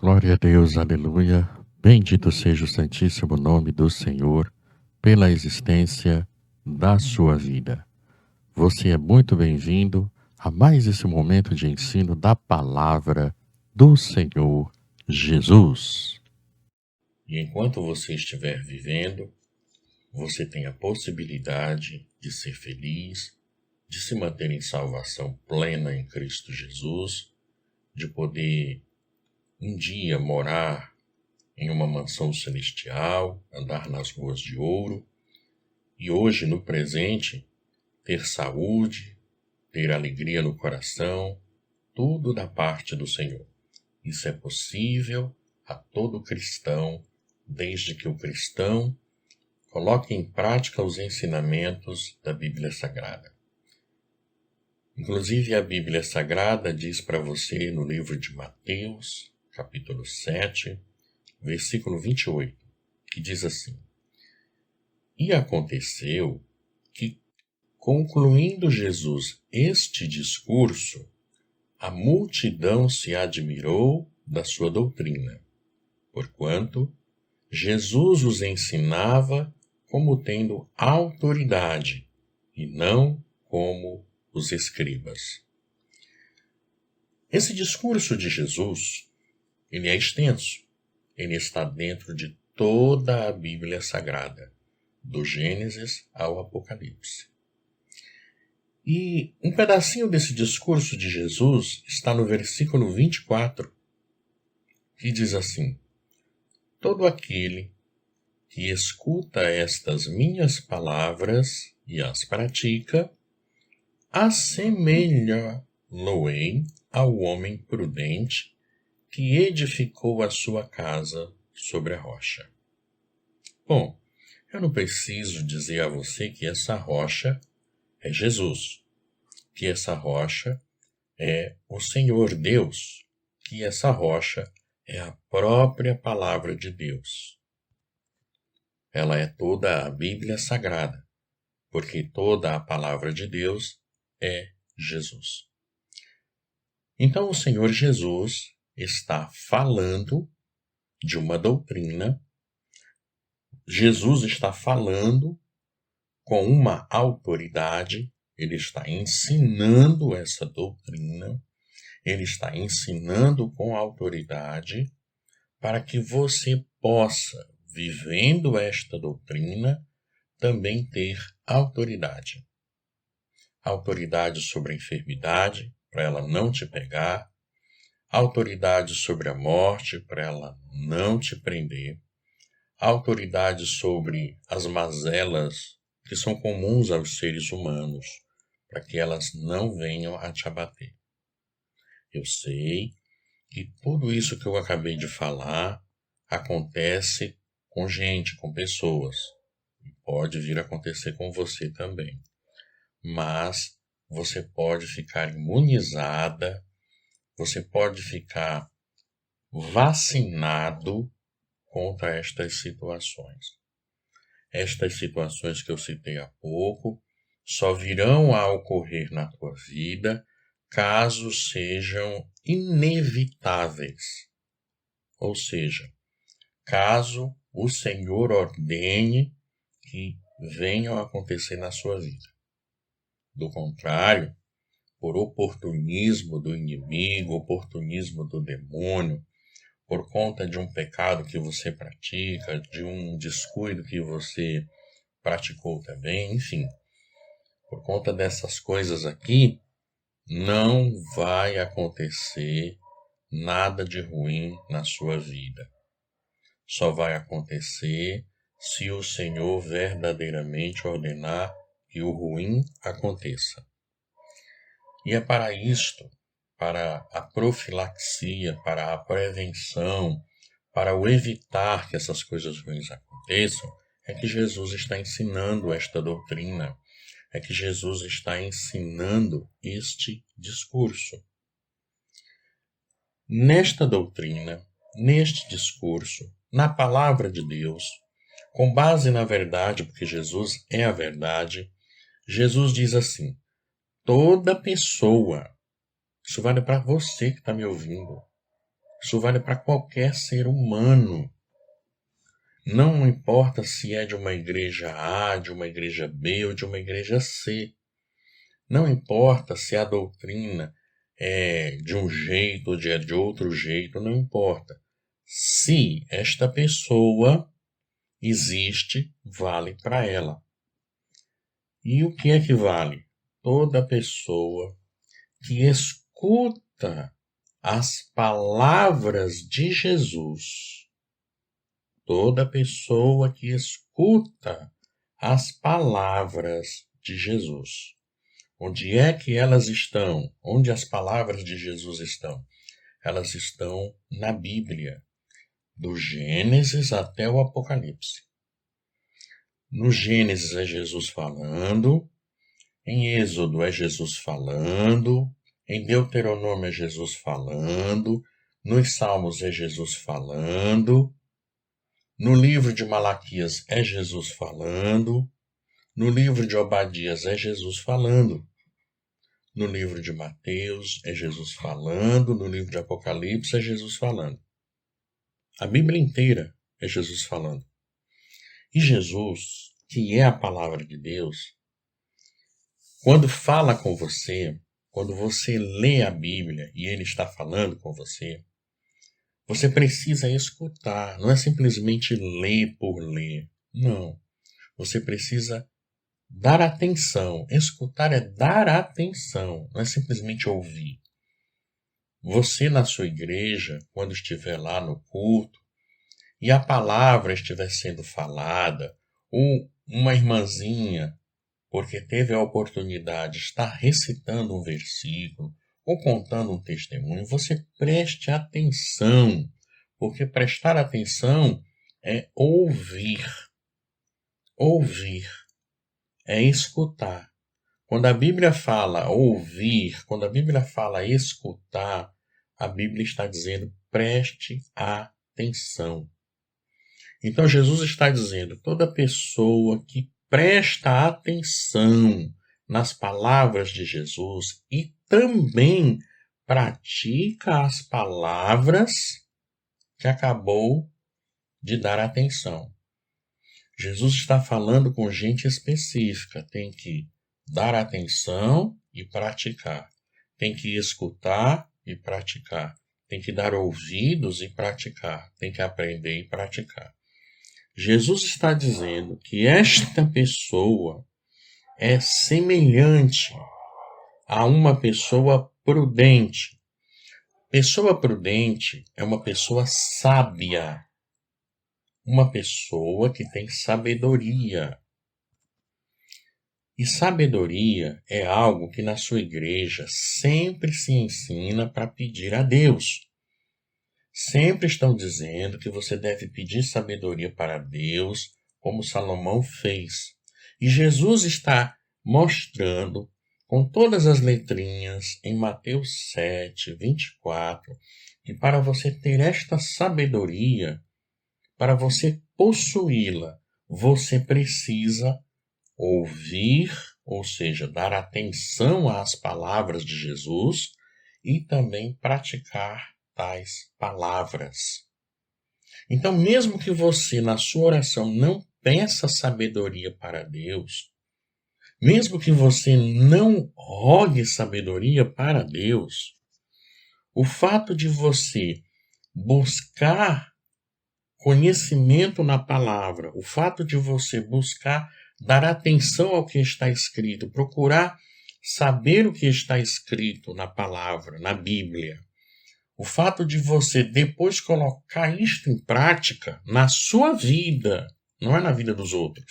Glória a Deus, aleluia. Bendito seja o santíssimo nome do Senhor pela existência da sua vida. Você é muito bem-vindo a mais esse momento de ensino da palavra do Senhor Jesus. E enquanto você estiver vivendo, você tem a possibilidade de ser feliz, de se manter em salvação plena em Cristo Jesus, de poder um dia morar em uma mansão celestial, andar nas ruas de ouro, e hoje, no presente, ter saúde, ter alegria no coração, tudo da parte do Senhor. Isso é possível a todo cristão, desde que o cristão coloque em prática os ensinamentos da Bíblia Sagrada. Inclusive, a Bíblia Sagrada diz para você no livro de Mateus, capítulo 7, versículo 28, que diz assim: E aconteceu que, concluindo Jesus este discurso, a multidão se admirou da sua doutrina, porquanto Jesus os ensinava como tendo autoridade, e não como os escribas. Esse discurso de Jesus, ele é extenso. Ele está dentro de toda a Bíblia Sagrada, do Gênesis ao Apocalipse. E um pedacinho desse discurso de Jesus está no versículo 24, que diz assim: Todo aquele que escuta estas minhas palavras e as pratica, assemelha-lo-ei ao homem prudente que edificou a sua casa sobre a rocha. Bom, eu não preciso dizer a você que essa rocha é Jesus, que essa rocha é o Senhor Deus, que essa rocha é a própria palavra de Deus. Ela é toda a Bíblia Sagrada, porque toda a palavra de Deus é Jesus. Então o Senhor Jesus está falando de uma doutrina, Jesus está falando com uma autoridade, ele está ensinando essa doutrina, ele está ensinando com autoridade para que você possa, vivendo esta doutrina, também ter autoridade. Autoridade sobre a enfermidade, para ela não te pegar, autoridade sobre a morte, para ela não te prender, autoridade sobre as mazelas que são comuns aos seres humanos, para que elas não venham a te abater. Eu sei que tudo isso que eu acabei de falar acontece com gente, com pessoas, e pode vir a acontecer com você também. Mas você pode ficar imunizada, você pode ficar vacinado contra estas situações. Estas situações que eu citei há pouco só virão a ocorrer na tua vida caso sejam inevitáveis. Ou seja, caso o Senhor ordene que venham a acontecer na sua vida. Do contrário, por oportunismo do inimigo, oportunismo do demônio, por conta de um pecado que você pratica, de um descuido que você praticou também, enfim, por conta dessas coisas aqui, não vai acontecer nada de ruim na sua vida. Só vai acontecer se o Senhor verdadeiramente ordenar que o ruim aconteça. E é para isto, para a profilaxia, para a prevenção, para o evitar que essas coisas ruins aconteçam, é que Jesus está ensinando esta doutrina, é que Jesus está ensinando este discurso. Nesta doutrina, neste discurso, na palavra de Deus, com base na verdade, porque Jesus é a verdade, Jesus diz assim: toda pessoa, isso vale para você que está me ouvindo, Isso vale para qualquer ser humano. Não importa se é de uma igreja A, de uma igreja B ou de uma igreja C. Não importa se a doutrina é de um jeito ou de outro jeito, não importa. Se esta pessoa existe, vale para ela. E o que é que vale? Toda pessoa que escuta as palavras de Jesus. Toda pessoa que escuta as palavras de Jesus. Onde é que elas estão? Onde as palavras de Jesus estão? Elas estão na Bíblia, do Gênesis até o Apocalipse. No Gênesis é Jesus falando, em Êxodo é Jesus falando, em Deuteronômio é Jesus falando, nos Salmos é Jesus falando, no livro de Malaquias é Jesus falando, no livro de Obadias é Jesus falando, no livro de Mateus é Jesus falando, no livro de Apocalipse é Jesus falando. A Bíblia inteira é Jesus falando. E Jesus, que é a palavra de Deus, quando fala com você, quando você lê a Bíblia e ele está falando com você, você precisa escutar, não é simplesmente ler por ler. Não. Você precisa dar atenção. Escutar é dar atenção, não é simplesmente ouvir. Você na sua igreja, quando estiver lá no culto, e a palavra estiver sendo falada, ou uma irmãzinha, porque teve a oportunidade de estar recitando um versículo, ou contando um testemunho, você preste atenção, porque prestar atenção é ouvir. Ouvir é escutar. Quando a Bíblia fala ouvir, quando a Bíblia fala escutar, a Bíblia está dizendo preste atenção. Então Jesus está dizendo, toda pessoa que presta atenção nas palavras de Jesus e também pratica as palavras que acabou de dar atenção. Jesus está falando com gente específica, tem que dar atenção e praticar. Tem que escutar e praticar. Tem que dar ouvidos e praticar. Tem que aprender e praticar. Jesus está dizendo que esta pessoa é semelhante a uma pessoa prudente. Pessoa prudente é uma pessoa sábia. Uma pessoa que tem sabedoria. E sabedoria é algo que na sua igreja sempre se ensina para pedir a Deus. Sempre estão dizendo que você deve pedir sabedoria para Deus, como Salomão fez. E Jesus está mostrando, com todas as letrinhas, em Mateus 7, 24, que para você ter esta sabedoria, para você possuí-la, você precisa ouvir, ou seja, dar atenção às palavras de Jesus e também praticar tais palavras. Então, mesmo que você, na sua oração, não peça sabedoria para Deus, mesmo que você não rogue sabedoria para Deus, o fato de você buscar conhecimento na palavra, o fato de você buscar dar atenção ao que está escrito, procurar saber o que está escrito na palavra, na Bíblia, o fato de você depois colocar isto em prática na sua vida, não é na vida dos outros.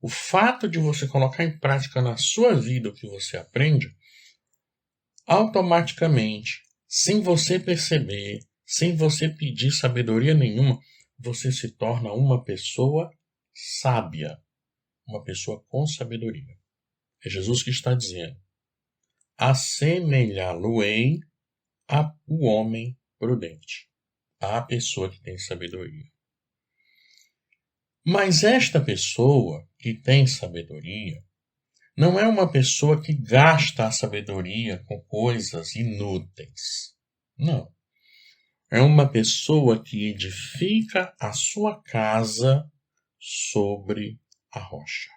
O fato de você colocar em prática na sua vida o que você aprende, automaticamente, sem você perceber, sem você pedir sabedoria nenhuma, você se torna uma pessoa sábia, uma pessoa com sabedoria. É Jesus que está dizendo, assemelhá-lo-ei ao homem prudente, à pessoa que tem sabedoria. Mas esta pessoa que tem sabedoria não é uma pessoa que gasta a sabedoria com coisas inúteis. Não. é uma pessoa que edifica a sua casa sobre a rocha.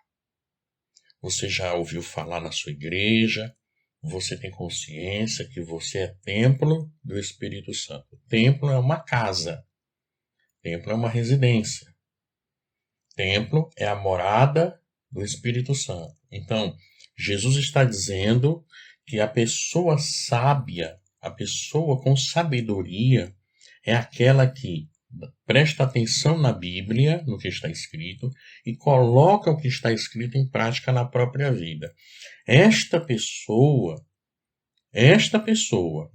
Você já ouviu falar na sua igreja? Você tem consciência que você é templo do Espírito Santo. Templo é uma casa. Templo é uma residência. Templo é a morada do Espírito Santo. Então, Jesus está dizendo que a pessoa sábia, a pessoa com sabedoria, é aquela que presta atenção na Bíblia, no que está escrito, e coloca o que está escrito em prática na própria vida. Esta pessoa,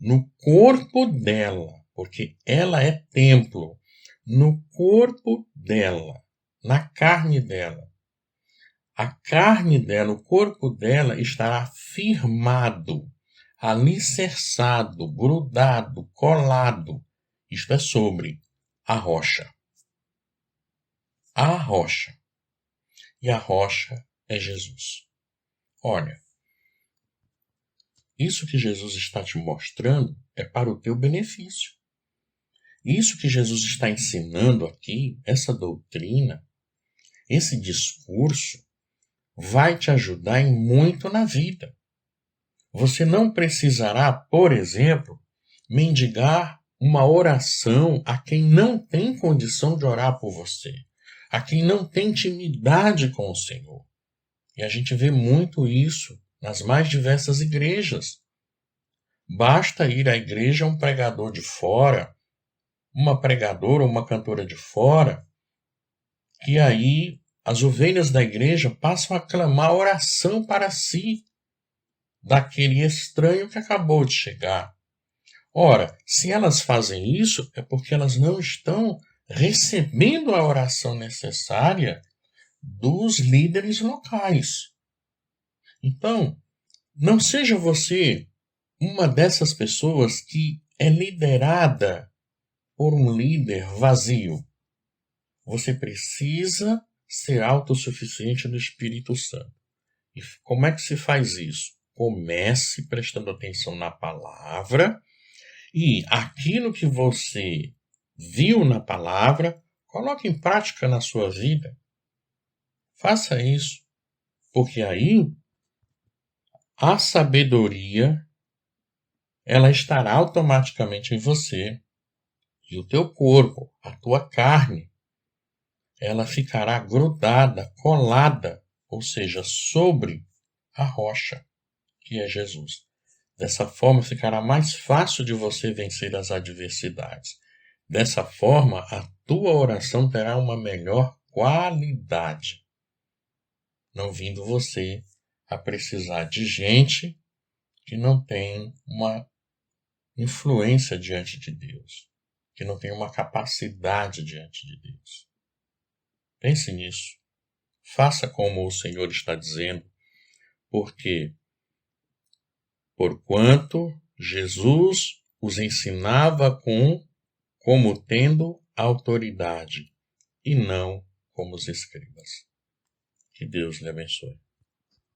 no corpo dela, porque ela é templo, no corpo dela, na carne dela, a carne dela, o corpo dela estará firmado, alicerçado, grudado, colado. Isto é sobre a rocha. A rocha. E a rocha é Jesus. Olha, isso que Jesus está te mostrando é para o teu benefício. Isso que Jesus está ensinando aqui, essa doutrina, esse discurso, vai te ajudar em muito na vida. Você não precisará, por exemplo, mendigar uma oração a quem não tem condição de orar por você, a quem não tem intimidade com o Senhor. E a gente vê muito isso nas mais diversas igrejas. Basta ir à igreja um pregador de fora, uma pregadora ou uma cantora de fora, que aí as ovelhas da igreja passam a clamar oração para si, daquele estranho que acabou de chegar. Ora, se elas fazem isso, é porque elas não estão recebendo a oração necessária dos líderes locais. Então, não seja você uma dessas pessoas que é liderada por um líder vazio. Você precisa ser autossuficiente no Espírito Santo. E como é que se faz isso? Comece prestando atenção na palavra e aquilo que você viu na palavra, coloque em prática na sua vida. Faça isso, porque aí a sabedoria ela estará automaticamente em você e o teu corpo, a tua carne, ela ficará grudada, colada, ou seja, sobre a rocha, que é Jesus. Dessa forma, ficará mais fácil de você vencer as adversidades. Dessa forma, a tua oração terá uma melhor qualidade, não vindo você a precisar de gente que não tem uma influência diante de Deus, que não tem uma capacidade diante de Deus. Pense nisso. Faça como o Senhor está dizendo, porque porquanto Jesus os ensinava como tendo autoridade, e não como os escribas. Que Deus lhe abençoe.